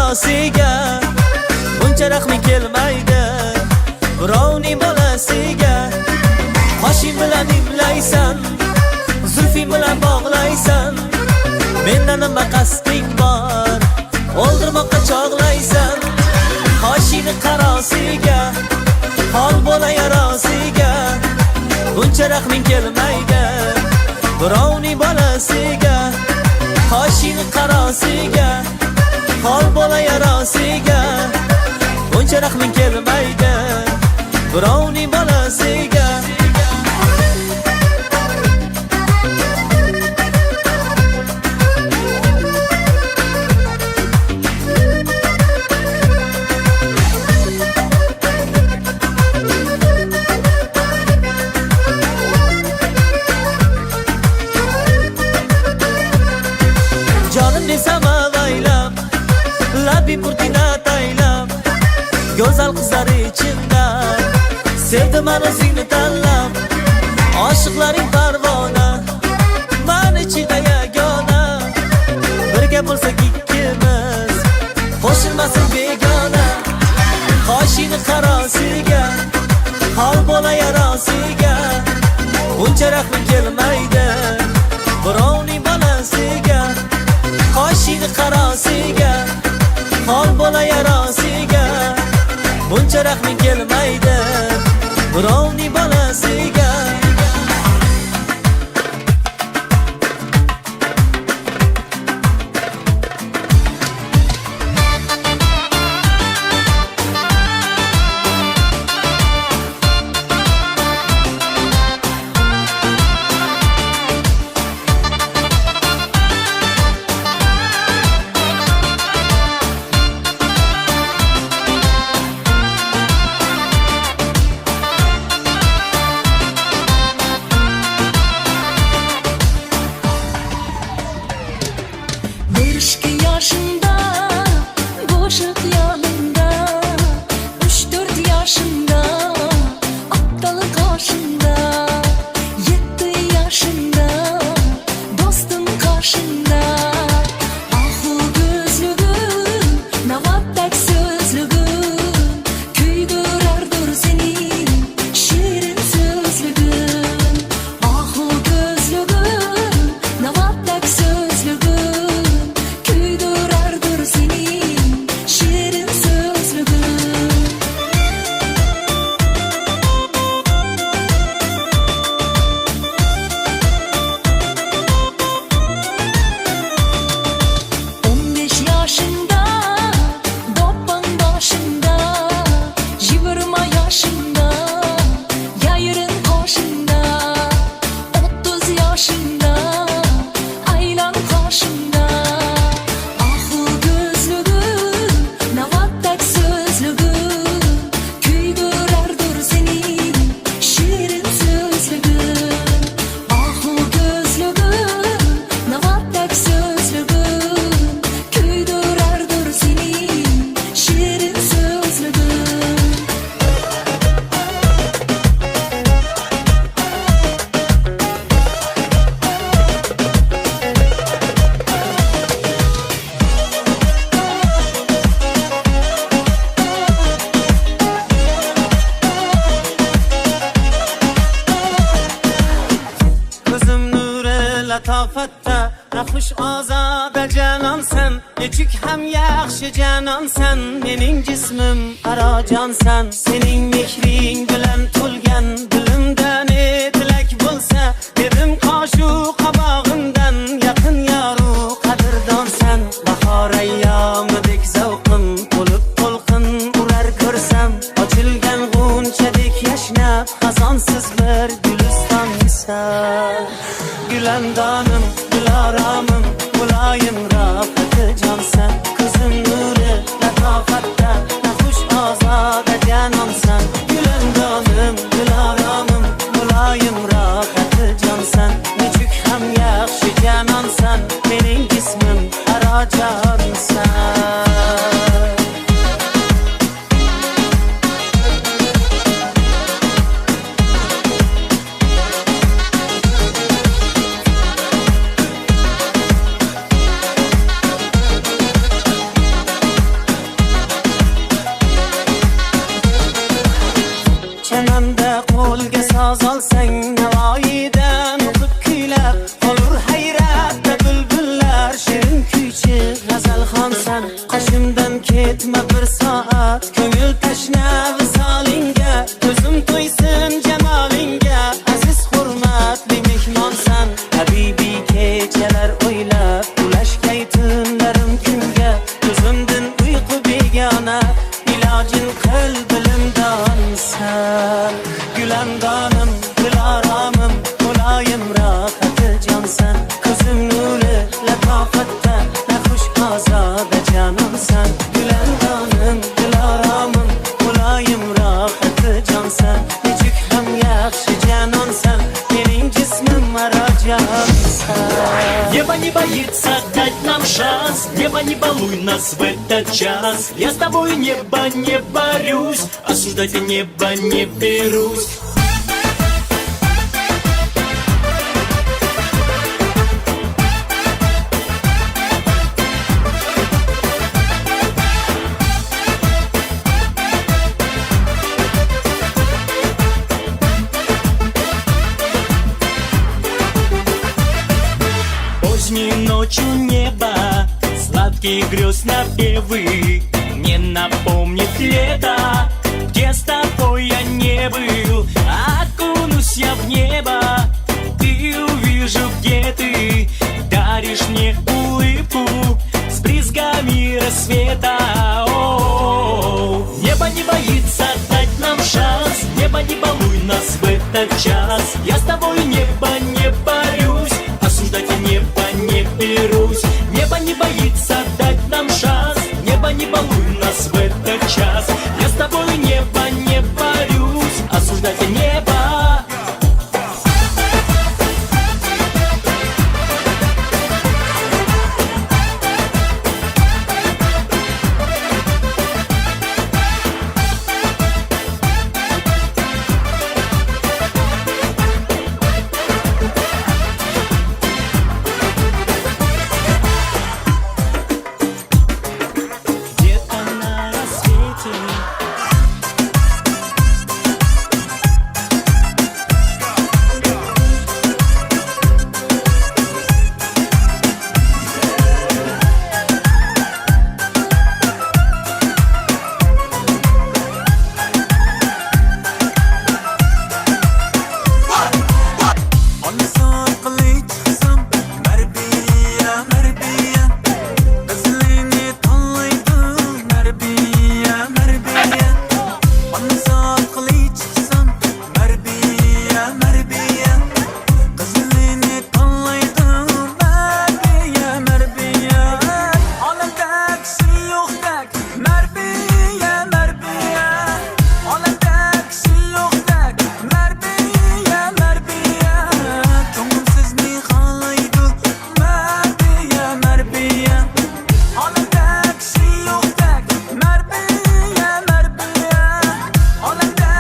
qarosiga buncha rahming kelmaydi. Birovning bolasiga qoshing bilan imlaysan, zulfing bilan bog'laysan. Mendan nima qasding bor, o'ldirmoqqa chog'laysan. Qoshingni qarosiga hol bo'la yarosiga buncha rahming kelmaydi. Birovning bolasiga qoshingni qarosiga hol bo'la yarosiga buncha rahming kelmaydi. Birovning bolasiga jonim desam avaylab, labi purtina taylab, go'zal qizlar ichimda sevdim man o'zingni tanlab. Oshiqlaring parvona, man ichida yagona. Birga bo'lsak ikkimiz, qo'shilmasin begona. Qoshingni qarosiga hol bo'la yarosiga buncha rahming kelmaydi. Birovning bolasiga qoshingni qarosiga hol bo'la yarosiga buncha rahming kelmaydi. Birovning bolasiga latofatda naxush ozoda janonsan. Nechuk ham yaxshi janonsan, mening jismim qarajonsan. Sening mehring bilan to'lgan dilimda ne tilak bo'lsa, dedim qoshu qabog'imdan yaqin yoru qadrdonsan. Bahor ayyomidek zavqim to'lib to'lqin urar ko'rsam, ochilgan g'unchadek yashnab xazonsiz bir guliston misal. Gülendanım, gülaramım, mulayim rafeti cansan. Kızım nuri, latafatta, naxush ozada janonsan. Gülendanım, gülaramım, mulayim rafeti cansan. Nechuk ham yaxshi janonsan, mening jismim qarajonsan. Chamanda qo'lga soz olsang Navoiydan o'qib kuylab olur hayratda bulbullar shirin kuychi g'azalxonsan qoshimdan ketma bir soat ko'ngil tashna visolingga ko'zim to'ysin jamolingga aziz hurmatli mehmonsan habibiy kechalar o'ylab ulashgay tunlarim kunga ko'zimdan uyqu begona ilojin qil bilimdonsan gulandonim dilaromim muloyim rohati jonsan ko'zim nuri latofatda naxush ozoda jonimsan gulandonim dilaromim muloyim rohati jonsan nechuk ham yaxshi janonsan mening jismim marojonsan. Небо не боится дать нам шанс, небо не балуй нас в этот час. Я с тобой небо не борюсь, осуждать я небо не берусь. Поздней ночью небо, сладкие грез напевы мне напомнит лето, где с тобой я не был. Окунусь я в небо и увижу, где ты даришь мне улыбку с брызгами рассвета. О-о-о. Небо не боится дать нам шанс, небо не балуй нас в этот час. Я с тобой небо не борюсь, осуждать я небо не берусь. Небо не боится дать нам шанс, небо не балуй нас в этот час. Я с тобой небо не борюсь, осуждать я небо. Где-то на рассвете Onasi orqali chiqsam marbiya marbiya qizligini tanlaydi marbiya marbiya Onasi orqali chiqsam marbiya marbiya qizligini tanlaydi marbiya marbiya olamda kishi yo'qdek marbiya marbiya olamda kishi yo'qdek marbiya marbiya ko'nglim sizni xohlaydi marbiya marbiya olamda kishi yo'qdek marbiya marbiya olamda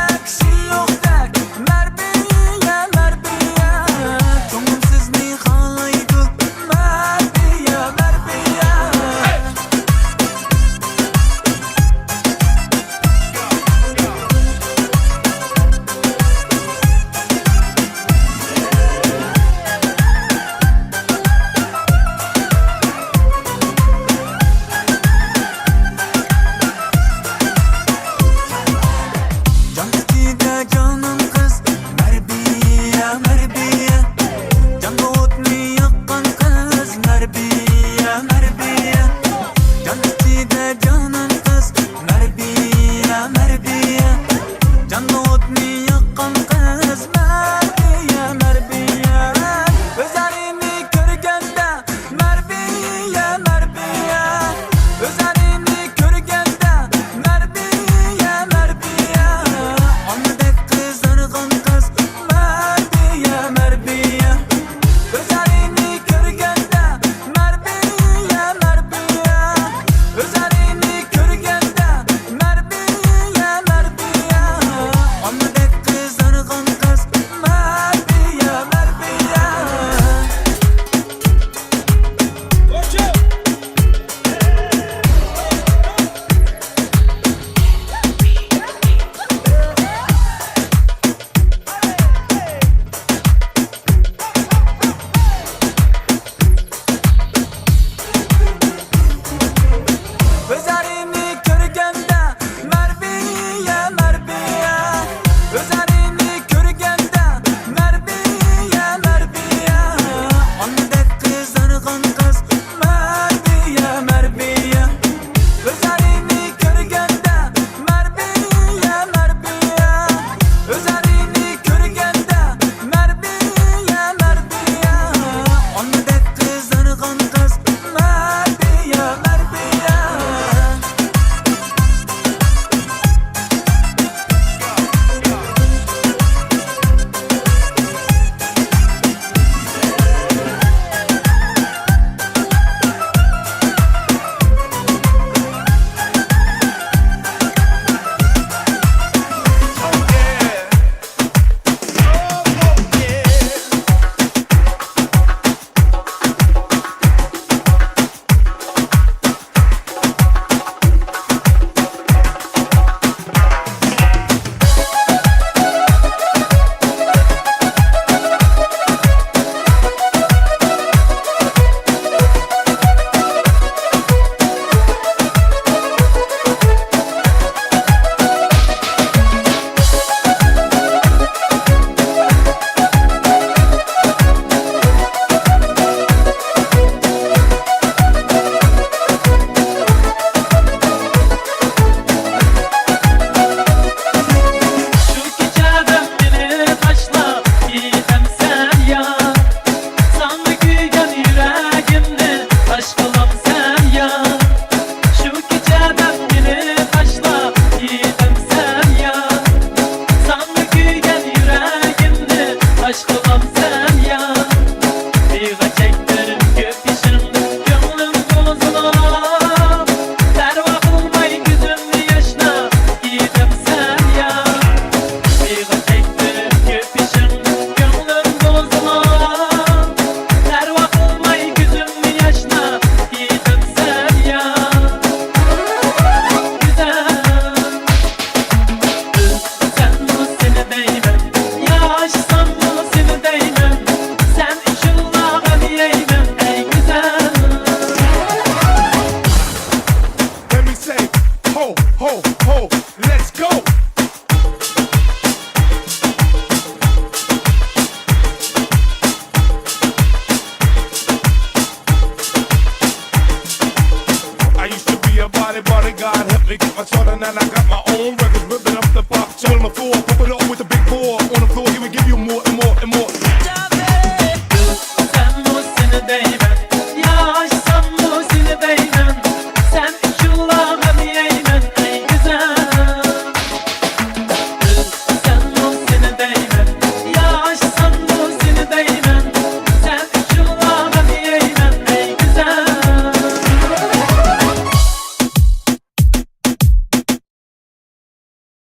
door, pump it up with the big four.